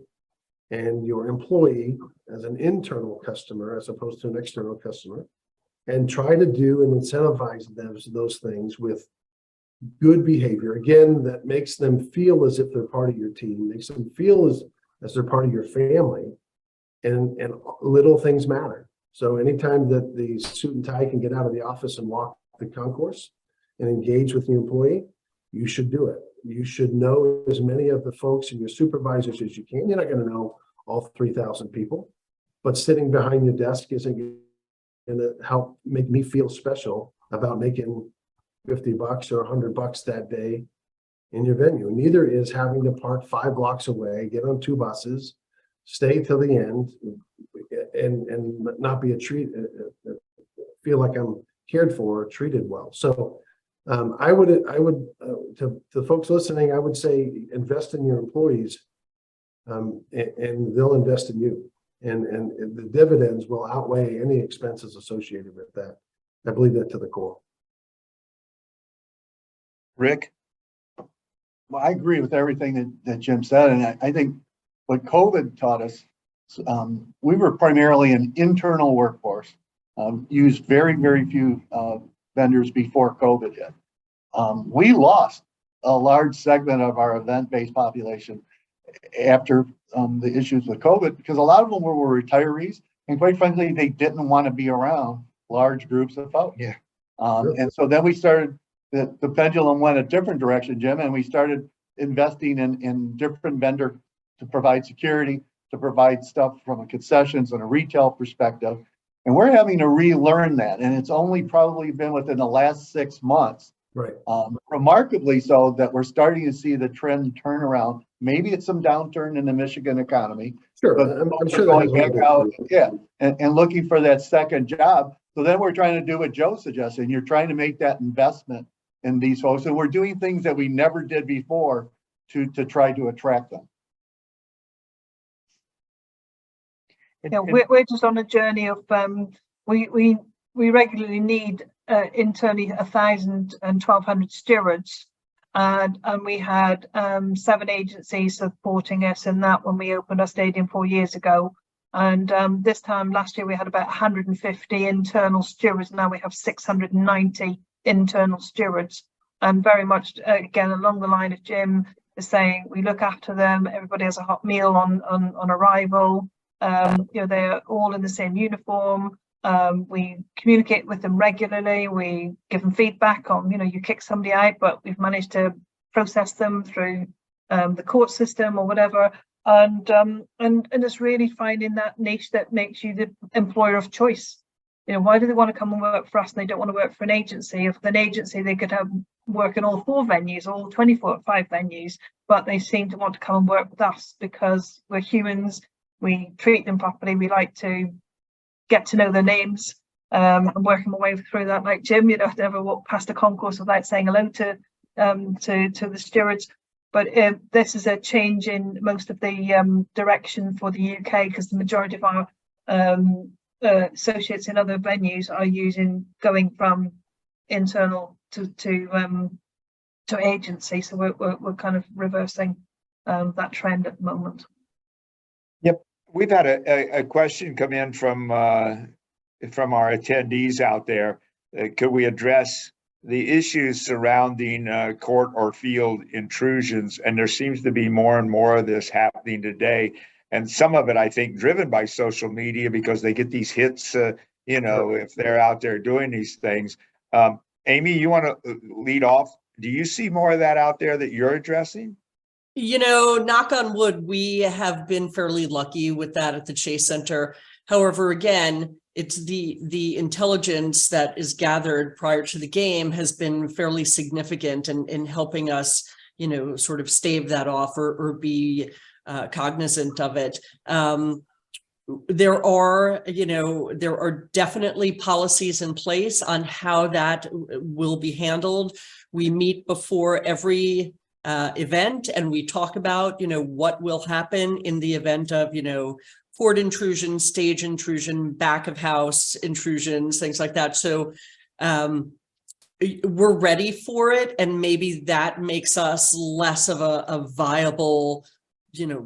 and your employee as an internal customer as opposed to an external customer, and try to do and incentivize those things with good behavior, again, that makes them feel as if they're part of your team, makes them feel as they're part of your family, and little things matter. So anytime that the suit and tie can get out of the office and walk the concourse and engage with the employee, you should do it. You should know as many of the folks and your supervisors as you can. You're not going to know all 3,000 people, but sitting behind your desk isn't going to help make me feel special about making $50 or $100 that day in your venue. Neither is having to park 5 blocks away, get on 2 buses, stay till the end, and not be feel like I'm cared for, treated well. So I would to the folks listening, I would say invest in your employees, and they'll invest in you, and the dividends will outweigh any expenses associated with that. I believe that to the core. Rick? Well, I agree with everything that Jim said, and I think what COVID taught us, we were primarily an internal workforce, used very, very few vendors before COVID hit. We lost a large segment of our event-based population after the issues with COVID, because a lot of them were retirees, and quite frankly, they didn't want to be around large groups of folks. Yeah. And so then we started, the pendulum went a different direction, Jim, and we started investing in different vendor to provide security, to provide stuff from a concessions and a retail perspective. And we're having to relearn that. And it's only probably been within the last 6 months, Right. Remarkably so, that we're starting to see the trend turn around. Maybe it's some downturn in the Michigan economy. Sure. But I'm sure going that back out, and looking for that second job. So then we're trying to do what Joe suggested. You're trying to make that investment in these folks. And we're doing things that we never did before to try to attract them. Yeah, we're just on a journey of we regularly need internally 1,000 and 1,200 stewards, and we had 7 agencies supporting us in that when we opened our stadium 4 years ago. And this time last year we had about 150 internal stewards. Now we have 690 internal stewards, and very much again along the line of Jim is saying, we look after them. Everybody has a hot meal on arrival. They're all in the same uniform. We communicate with them regularly. We give them feedback on, you kick somebody out, but we've managed to process them through the court system or whatever. And it's really finding that niche that makes you the employer of choice. Why do they want to come and work for us and they don't want to work for an agency? If an agency, they could have work in all 4 venues, all 5 venues, but they seem to want to come and work with us because we're humans. We treat them properly. We like to get to know their names and working my way through that. Like Jim, never walk past a concourse without saying hello to the stewards. But this is a change in most of the direction for the UK, because the majority of our associates in other venues are going from internal to agency. So we're kind of reversing that trend at the moment. Yep, we've had a question come in from our attendees out there. Could we address the issues surrounding court or field intrusions? And there seems to be more and more of this happening today. And some of it, I think, driven by social media, because they get these hits, if they're out there doing these things. Amy, you want to lead off? Do you see more of that out there that you're addressing? Knock on wood, we have been fairly lucky with that at the Chase Center. However, again, it's the intelligence that is gathered prior to the game has been fairly significant in helping us, sort of stave that off or be cognizant of it. There are definitely policies in place on how that will be handled. We meet before every event and we talk about, what will happen in the event of, court intrusion, stage intrusion, back of house intrusions, things like that. So we're ready for it. And maybe that makes us less of a viable,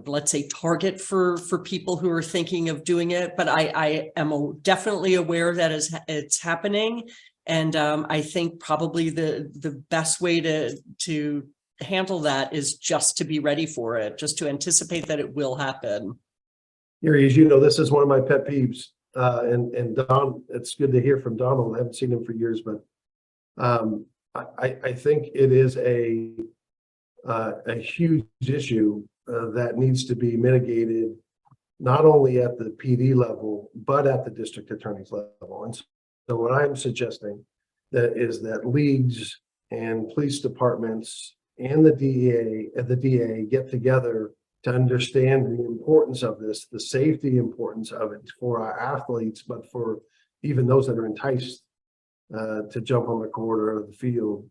let's say, target for people who are thinking of doing it. But I am definitely aware that it's happening. And I think probably the best way to handle that is just to be ready for it, just to anticipate that it will happen. Gary, as you know, this is one of my pet peeves. And Don, it's good to hear from Donald. I haven't seen him for years, but I think it is a huge issue that needs to be mitigated, not only at the PD level, but at the district attorney's level. And so what I'm suggesting is that leagues and police departments and the DA get together to understand the importance of this, the safety importance of it for our athletes, but for even those that are enticed to jump on the court or the field.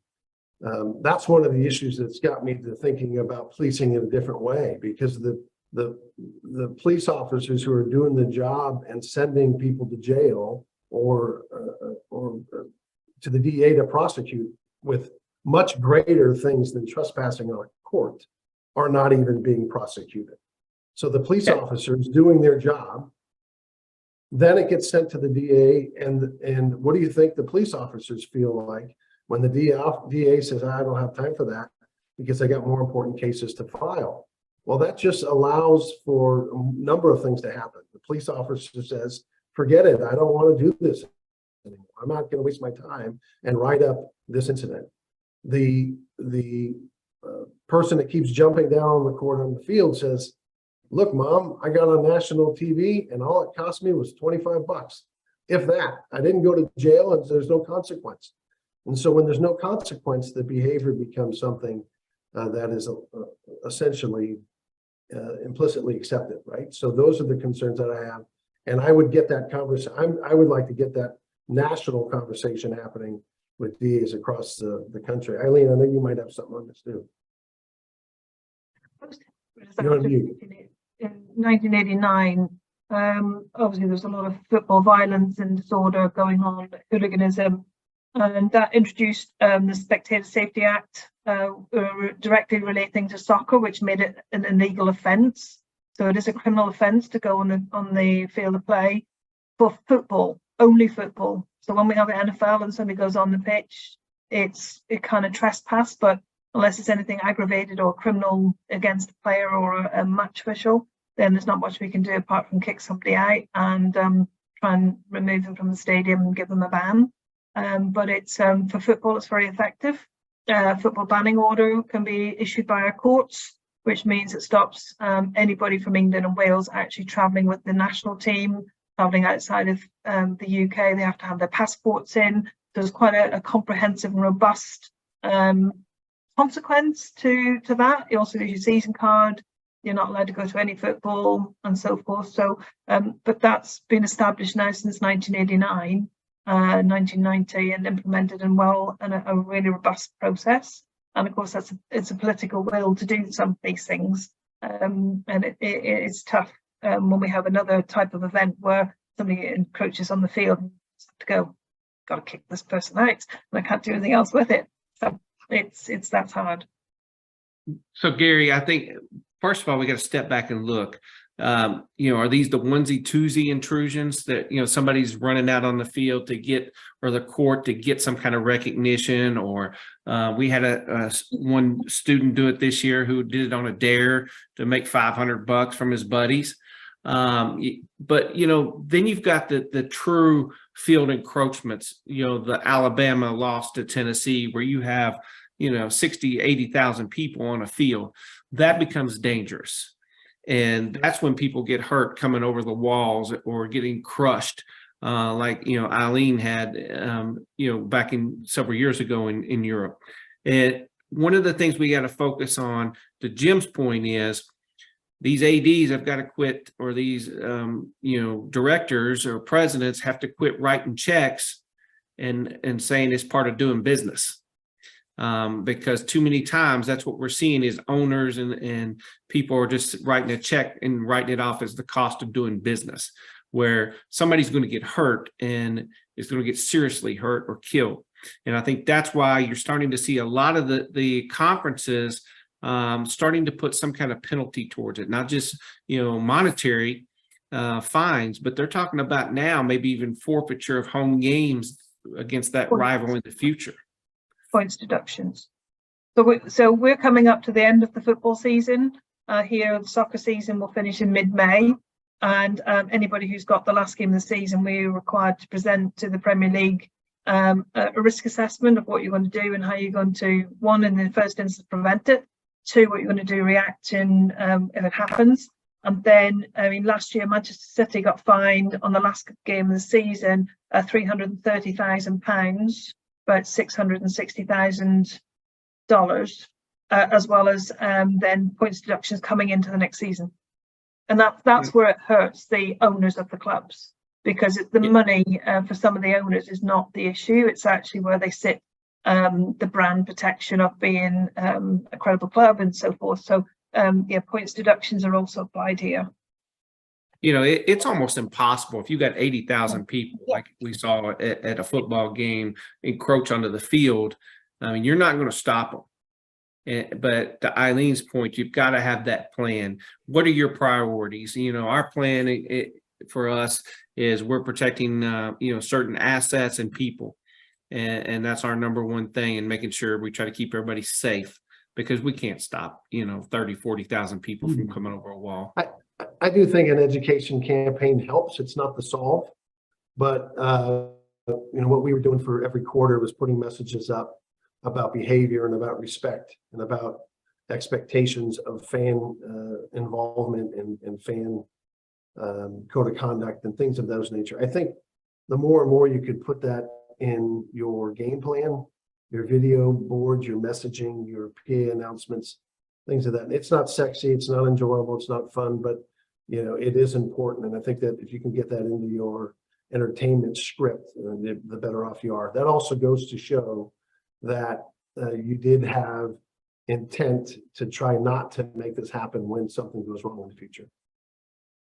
That's one of the issues that's got me to thinking about policing in a different way, because the police officers who are doing the job and sending people to jail or to the DA to prosecute with much greater things than trespassing on a court are not even being prosecuted. So the police officers doing their job, then it gets sent to the DA, and what do you think the police officers feel like when the DA says, I don't have time for that because I got more important cases to file? Well, that just allows for a number of things to happen. The police officer says, forget it, I don't want to do this anymore. I'm not going to waste my time and write up this incident. The person that keeps jumping down on the court on the field says, look, Mom, I got on national TV and all it cost me was $25. If that, I didn't go to jail and there's no consequence. And so when there's no consequence, the behavior becomes something that is essentially implicitly accepted, right? So those are the concerns that I have. And I would get that conversation. I would like to get that national conversation happening with DAs across the country. Eileen, I know you might have something on this too. You're on mute. In 1989, obviously there's a lot of football violence and disorder going on, hooliganism, and that introduced the Spectator Safety Act, directly relating to soccer, which made it an illegal offence. So it is a criminal offence to go on the field of play for football, only football. So when we have an NFL and somebody goes on the pitch, it kind of trespass, but unless it's anything aggravated or criminal against a player or a match official, then there's not much we can do apart from kick somebody out and try and remove them from the stadium and give them a ban. But it's for football, it's very effective. Football banning order can be issued by our courts, which means it stops anybody from England and Wales actually travelling with the national team, travelling outside of the UK. They have to have their passports in. So there's quite a comprehensive and robust consequence to that. You also lose your season card. You're not allowed to go to any football and so forth. So, but that's been established now since 1989, 1990, and implemented and a really robust process. And of course, it's a political will to do some of these things, and it's tough when we have another type of event where somebody encroaches on the field and to go, got to kick this person out, and I can't do anything else with it. So it's that hard. So Gary, I think first of all, we got to step back and look. Are these the onesie twosie intrusions that somebody's running out on the field to get, or the court to get some kind of recognition? Or we had one student do it this year who did it on a dare to make $500 from his buddies. But then you've got the true field encroachments. The Alabama loss to Tennessee, where you have 60, 80,000 people on a field. That becomes dangerous. And that's when people get hurt coming over the walls or getting crushed like, Eileen had, back in several years ago in Europe. And one of the things we got to focus on, to Jim's point, is these ADs have got to quit, or these, directors or presidents have to quit writing checks and saying it's part of doing business. Because too many times that's what we're seeing is owners and people are just writing a check and writing it off as the cost of doing business, where somebody's going to get hurt and is going to get seriously hurt or killed. And I think that's why you're starting to see a lot of the conferences starting to put some kind of penalty towards it, not just, monetary fines, but they're talking about now maybe even forfeiture of home games against that rival in the future. Points deductions. So we're coming up to the end of the football season. Here, the soccer season will finish in mid-May, and anybody who's got the last game of the season, we're required to present to the Premier League a risk assessment of what you're going to do and how you're going to, one, in the first instance, prevent it. Two, what you're going to do, react in if it happens. And then, last year, Manchester City got fined on the last game of the season, £330,000. About $660,000, as well as then points deductions coming into the next season. And that's where it hurts the owners of the clubs, because the money for some of the owners is not the issue. It's actually where they sit, the brand protection of being a credible club and so forth. So points deductions are also applied here. It's almost impossible if you got 80,000 people, like we saw at a football game, encroach onto the field. You're not going to stop them. But to Eileen's point, you've got to have that plan. What are your priorities? Our plan for us is we're protecting, certain assets and people. And that's our number one thing, and making sure we try to keep everybody safe, because we can't stop, 30, 40,000 people from coming over a wall. I do think an education campaign helps. It's not the solve, but what we were doing for every quarter was putting messages up about behavior and about respect and about expectations of fan involvement and fan code of conduct and things of those nature. I think the more and more you could put that in your game plan, your video boards, your messaging, your PA announcements, things of that. It's not sexy, it's not enjoyable, it's not fun, but it is important. And I think that if you can get that into your entertainment script, the better off you are. That also goes to show that you did have intent to try not to make this happen when something goes wrong in the future.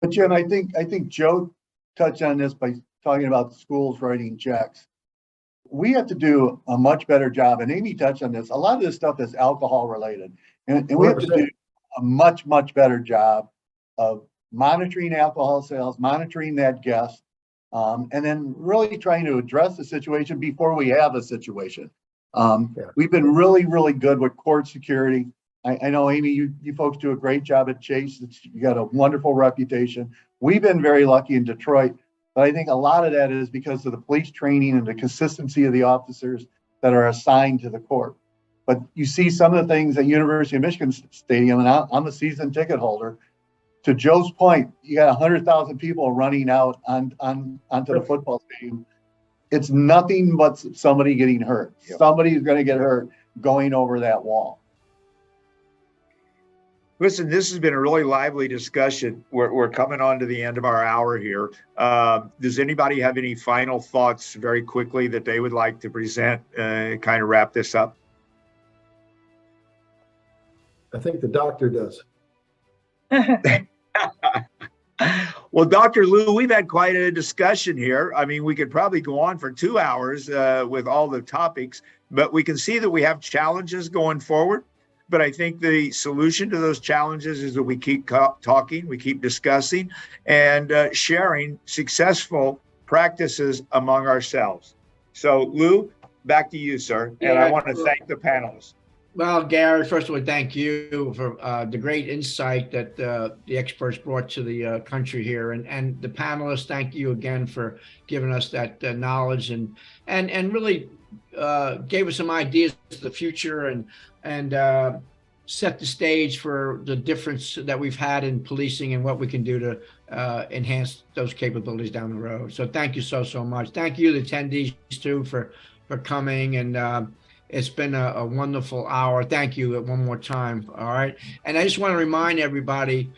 But Jim, I think Joe touched on this by talking about schools writing checks. We have to do a much better job, and Amy touched on this. A lot of this stuff is alcohol related, and we have to do a much, much better job of monitoring alcohol sales, monitoring that guest, and then really trying to address the situation before we have a situation. We've been really, really good with court security. I know, Amy, you folks do a great job at Chase. You got a wonderful reputation. We've been very lucky in Detroit, but I think a lot of that is because of the police training and the consistency of the officers that are assigned to the court. But you see some of the things at University of Michigan Stadium, and I'm a season ticket holder. To Joe's point, you got 100,000 people running out onto the football stadium. It's nothing but somebody getting hurt. Yep. Somebody's going to get hurt going over that wall. Listen, this has been a really lively discussion. We're coming on to the end of our hour here. Does anybody have any final thoughts very quickly that they would like to present, kind of wrap this up? I think the doctor does. Well, Dr. Lou, we've had quite a discussion here. I mean, we could probably go on for 2 hours with all the topics, but we can see that we have challenges going forward. But I think the solution to those challenges is that we keep talking, we keep discussing, and sharing successful practices among ourselves. So, Lou, back to you, sir. And I want to thank the panelists. Well, Gary, first of all, thank you for the great insight that the experts brought to the country here, and the panelists. Thank you again for giving us that knowledge and really gave us some ideas for the future, and set the stage for the difference that we've had in policing and what we can do to enhance those capabilities down the road. So thank you so much. Thank you, the attendees too, for coming, and it's been a wonderful hour. Thank you one more time. All right. And I just want to remind everybody,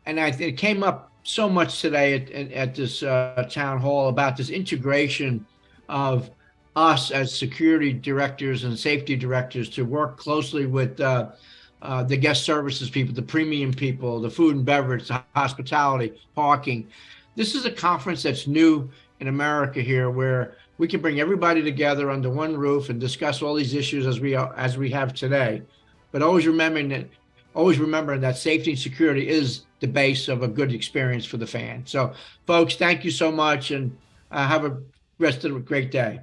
and it came up so much today at this town hall about this integration of us as security directors and safety directors to work closely with the guest services people, the premium people, the food and beverage, the hospitality, parking. This is a conference that's new in America here, where we can bring everybody together under one roof and discuss all these issues as we have today. But always remembering that safety and security is the base of a good experience for the fan. So, folks, thank you so much, and have a rest of a great day.